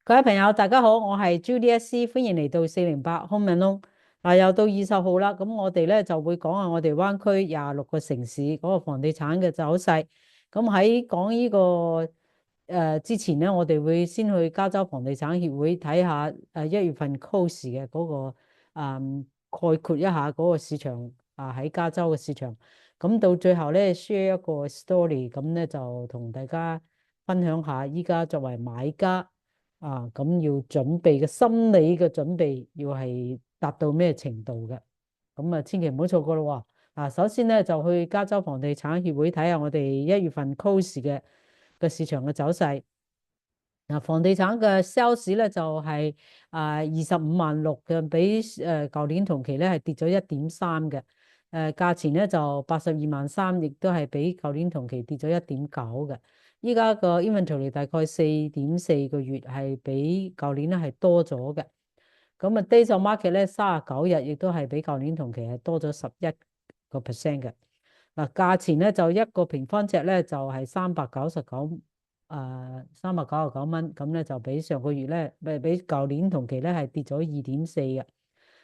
各位朋友，大家好，我係 Judy， 歡迎嚟到408 Home and Loan。嗱，又到20號啦，咁我哋咧就會講下我哋灣區26個城市嗰個房地產嘅走勢。咁喺講呢個之前咧，我哋會先去加州房地產協會睇下1月份 close 嘅嗰個概括一下嗰個市場喺加州嘅市場。咁到最後咧 share 一個 story，咁咧就同大家分享下依家作為買家。咁要準備嘅心理嘅準備要係達到咩程度嘅？咁千祈唔好錯過咯喎。首先咧就去加州房地產協會睇下我哋1月份 close 嘅市場嘅走勢。房地產嘅 sales 咧就係25.6萬嘅，比舊年同期咧係跌咗1.3嘅。價錢咧就82.3萬，亦都係比舊年同期跌咗1.9嘅。依家個 inventory 大概4.4個月，係比舊年咧係多咗嘅。咁days on market 咧39日，亦都係比舊年同期係多咗11%嘅。價錢咧就一個平方尺咧就係399蚊，咁咧就比上個月咧，比舊年同期咧係跌咗2.4嘅。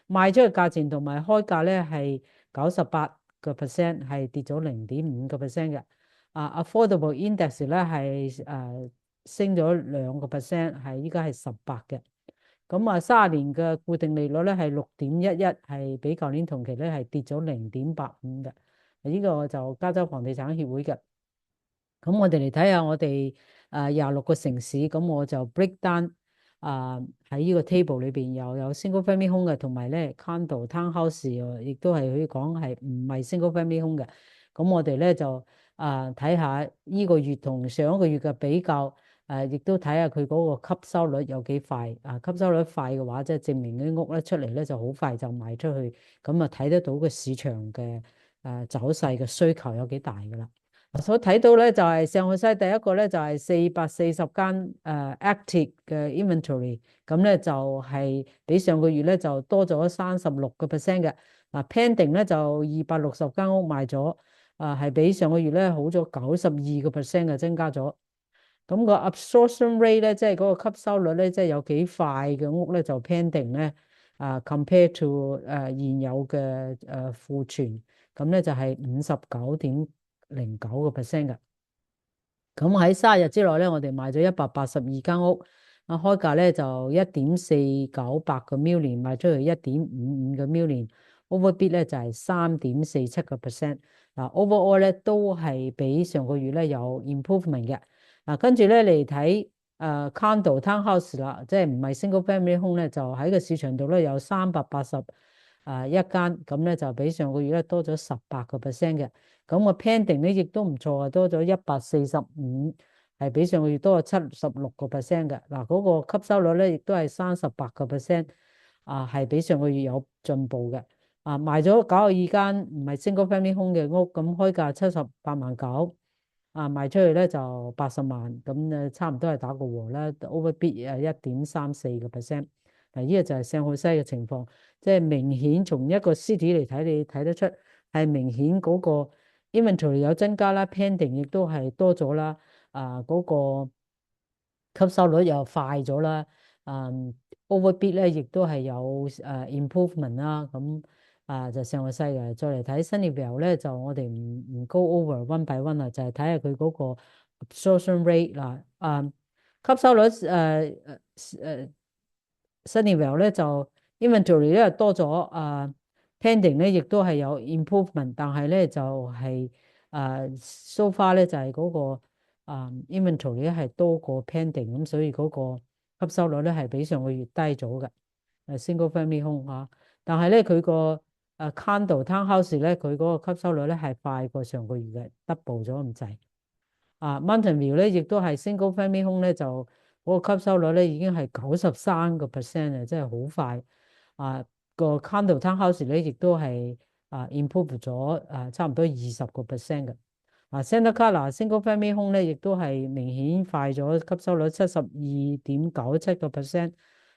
賣出嘅價錢同埋開價咧係98%，係跌咗0.5%嘅。affordable index 咧係升咗2%，係依家係18嘅。咁30年嘅固定利率咧係6.11，係比舊年同期咧係跌咗0.85嘅。呢個就加州房地產協會嘅。咁我哋嚟睇下我哋26個城市，咁我就 break down 喺呢個 table 裏邊又有 single family home 嘅，同埋咧 condo townhouse 亦都係可以講係唔係 single family home 嘅。咁我哋咧就睇下呢個月同上一個月嘅比較，亦都睇下佢嗰個吸收率有幾快。吸收率快嘅話，即係證明啲屋咧出嚟咧就好快就賣出去，咁睇得到個市場嘅走勢嘅需求有幾大噶啦。所睇到咧就係上海西第一個咧就係440間active 嘅 inventory，咁咧就係比上個月咧就多咗36%嘅。pending 咧就260間屋賣咗，係比上個月咧好咗92%嘅，增加咗。咁個 absorption rate 咧，即係嗰個吸收率咧，即係有幾快嘅屋咧就 pending 咧compare to 現有嘅庫存，咁咧就係59.09%嘅。咁喺30日之內咧，我哋賣咗182間屋，開價咧就1.498個 million，賣出去1.55個 million，overbid 咧就係3.47%。overall 咧都係比上個月咧有 improvement 嘅。跟住咧嚟睇condo townhouse 啦，即係唔係 single family home 咧，就喺個市場度咧有381間，咁咧就比上個月咧多咗18%嘅。咁個 pending 咧亦都唔錯啊，多咗145，係比上個月多咗76%嘅。嗰個吸收率咧亦都係38%，係比上個月有進步嘅。賣咗92間唔係 single family home 嘅屋，咁開價78.9萬，賣出去咧就80萬，咁差唔多係打個和啦。overbid 1.34%。呢個就係聖荷西嘅情況，即係明顯從一個 city 嚟睇，你睇得出係明顯嗰個 inventory 有增加啦，pending 亦都係多咗啦。嗰個吸收率又快咗啦。overbid 咧亦都係有improvement 啦。咁就聖荷西嘅。再嚟睇 Sunnyvale 咧，就我哋唔 go over one by one 啊，就係睇下佢嗰個 absorption rate 啦。吸收率Sunnyvale 咧就 inventory 咧多咗，pending 咧亦都係有 improvement，但係咧就係so far 咧就係嗰個inventory 咧係多過 pending，咁所以嗰個吸收率咧係比上個月低咗嘅。single family home 但係咧佢個condo townhouse 咧佢嗰個吸收率咧係快過上個月嘅 double 咗咁滯。Mountain View 咧亦都係 single family home 咧就嗰個吸收率咧已經係93%啊，真係好快。個 condo townhouse 咧亦都係improve 咗差唔多20%嘅。Santa Clara single family home 咧亦都係明顯快咗，吸收率72.97%。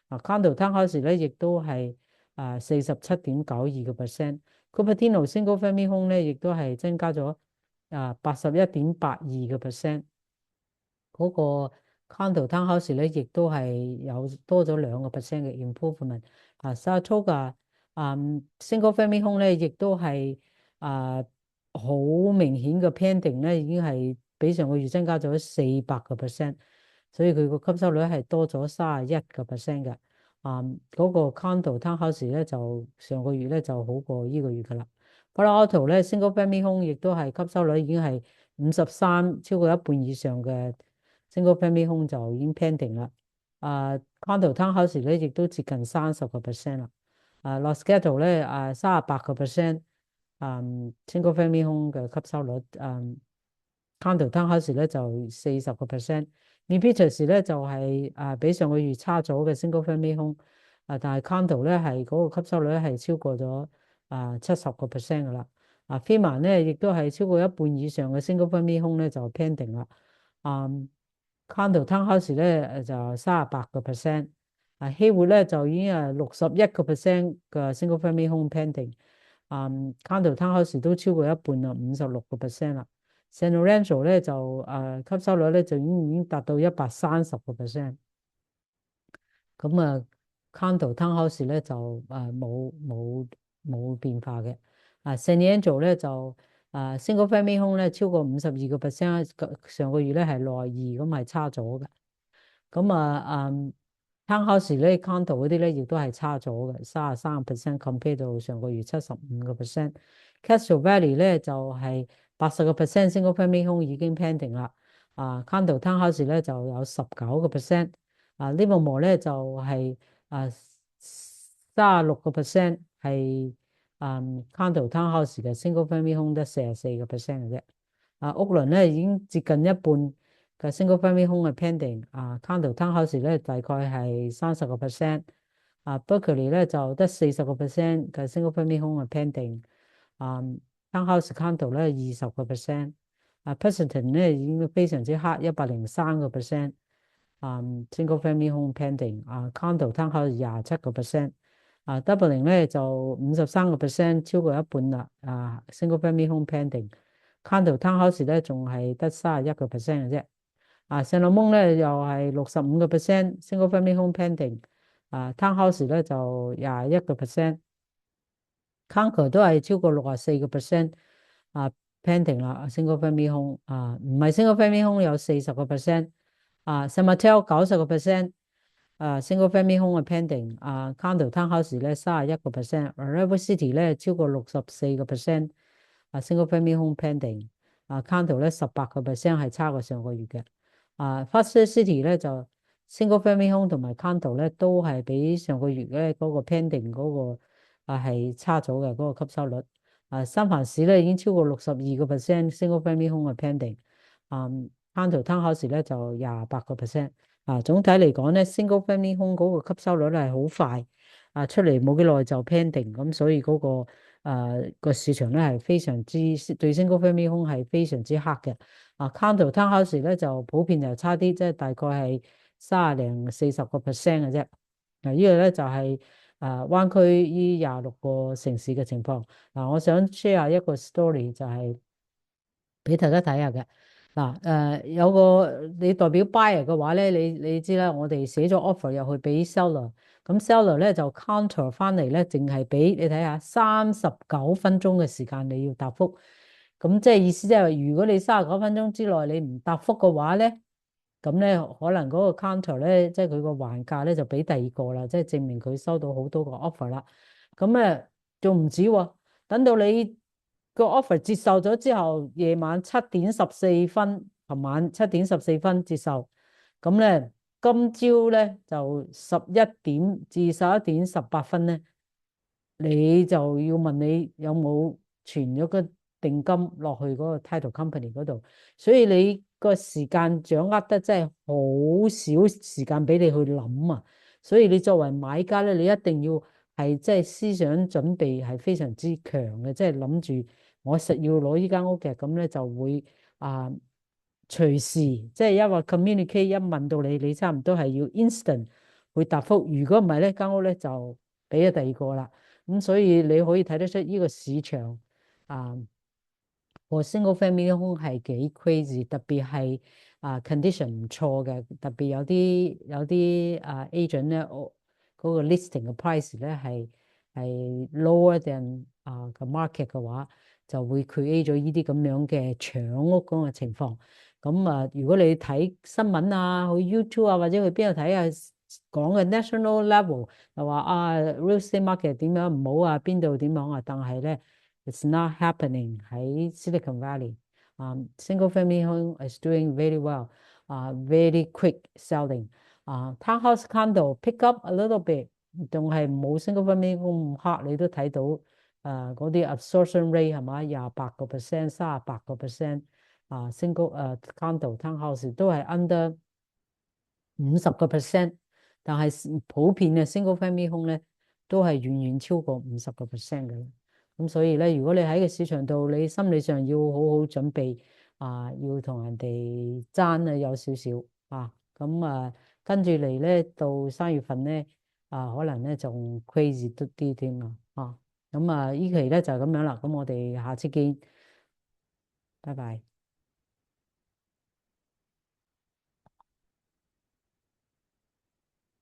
condo townhouse 咧亦都係47.92%。Cupertino single family home 咧亦都係增加咗81.82%。嗰個 condo townhouse 咧，亦都係有多咗2% 嘅 improvement。Saratoga single family home 咧，亦都係好明顯嘅 pending 咧，已經係比上個月增加咗400%，所以佢個吸收率係多咗31%嘅。嗰個 condo townhouse 咧就上個月咧就好過呢個月噶啦。Palo Alto 咧 single family home 亦都係吸收率已經係53%，超過一半以上嘅 single family home 就已經 pending 啦。condo townhouse 咧亦都接近30%啦。Los Gatos 咧38%，single family home 嘅吸收率。condo townhouse 咧就40%。Beaches 咧就係比上個月差咗嘅 single family home，但係 condo 咧係嗰個吸收率係超過咗70%噶啦。Fremont咧亦都係超過一半以上嘅 single family home 咧就 pending 啦。condo townhouse 咧就38%。Haywood 咧就已經係61%嘅 single family home pending。condo townhouse 都超過一半啦，56%啦。San Lorenzo 咧就吸收率咧就已經達到130%。咁condo townhouse 咧就冇變化嘅。San Angelo 咧就single family home 咧超過52%，上個月咧係62，咁係差咗嘅。咁townhouse 咧 condo 嗰啲咧亦都係差咗嘅，33% compare 到上個月75%。Castro Valley 咧就係80% single family home 已經 pending 啦。condo townhouse 咧就有19%。Livermore 咧就係36%係condo townhouse 嘅 single family home 得44%嘅啫。屋崙咧已經接近一半嘅 single family home 係 pending。condo townhouse 咧大概係30%。Berkeley 咧就得40% 嘅 single family home 係 pending。townhouse condo 咧20%。Pleasanton 咧已經非常之黑，103%。single family home pending。condo townhouse 27%。Dublin 咧就53%，超過一半啦。single family home pending。condo townhouse 咧仲係得31%嘅啫。聖洛蒙咧又係65% single family home pending。townhouse 咧就21%。Concord 都係超過64%pending啦，single family home 唔係 single family home 有40%。San Mateo 90%。single family home 係 pending。condo townhouse 咧31%。Redwood City 咧超過64%。single family home pending。condo 咧18%係差過上個月嘅。Foster City 咧就 single family home 同埋 condo 咧都係比上個月咧嗰個 pending 嗰個係差咗嘅嗰個吸收率。三藩市咧已經超過62% single family home 係 pending。condo townhouse 咧就28%。總體嚟講咧 single family home 嗰個吸收率係好快。出嚟冇幾耐就 pending，咁所以嗰個市場咧係非常之對 single family home 係非常之黑嘅。condo townhouse 咧就普遍就差啲，即係大概係30零40%嘅啫。呢個咧就係灣區呢26個城市嘅情況。我想 share 一個 story 就係俾大家睇下嘅。有個你代表 buyer 嘅話咧，你知啦，我哋寫咗 offer 入去俾 seller，咁 seller 咧就 counter 翻嚟咧，淨係俾你睇下39分鐘嘅時間你要答覆。咁即係意思即係如果你39分鐘之內你唔答覆嘅話咧，咁咧可能嗰個 counter 咧，即係佢個還價咧就俾第二個啦，即係證明佢收到好多個 offer 啦。咁仲唔止喎，等到你個 offer 接受咗之後，夜晚7點14分，琴晚7點14分接受，咁咧今朝咧就11點至11點18分咧，你就要問你有冇存咗個定金落去嗰個 title company 嗰度，所以你個時間掌握得真係好少時間俾你去諗啊，所以你作為買家咧，你一定要係即係思想準備係非常之強嘅，即係諗住我實要攞呢間屋嘅，咁咧就會隨時即係一話 communicate 一問到你，你差唔多係要 instant 會答覆，如果唔係咧間屋咧就俾咗第二個啦。咁所以你可以睇得出呢個市場個 single family home 係幾 crazy，特別係 condition 唔錯嘅，特別有啲agent 咧，嗰個 listing 嘅 price 咧係 lower than 個 market 嘅話，就會 create 咗呢啲咁樣嘅搶屋嗰個情況。咁如果你睇新聞啊，去 YouTube 啊，或者去邊度睇啊，講嘅 national level 就話real estate market 點樣唔好啊，邊度點樣啊，但係咧 it's not happening 喺 Silicon Valley。Single family home is doing very well, very quick selling. Townhouse condo pick up a little bit，仲係冇 single family home 黑，你都睇到嗰啲 absorption rate 係嘛28%、38%，single condo townhouse 都係 under 50%，但係普遍嘅 single family home 咧都係遠遠超過50%嘅啦。咁所以咧，如果你喺個市場度，你心理上要好好準備要同人哋爭有少少咁跟住嚟咧，到3月份咧可能咧仲 crazy 啲添咁呢期咧就係咁樣啦。咁我哋下次見，拜拜。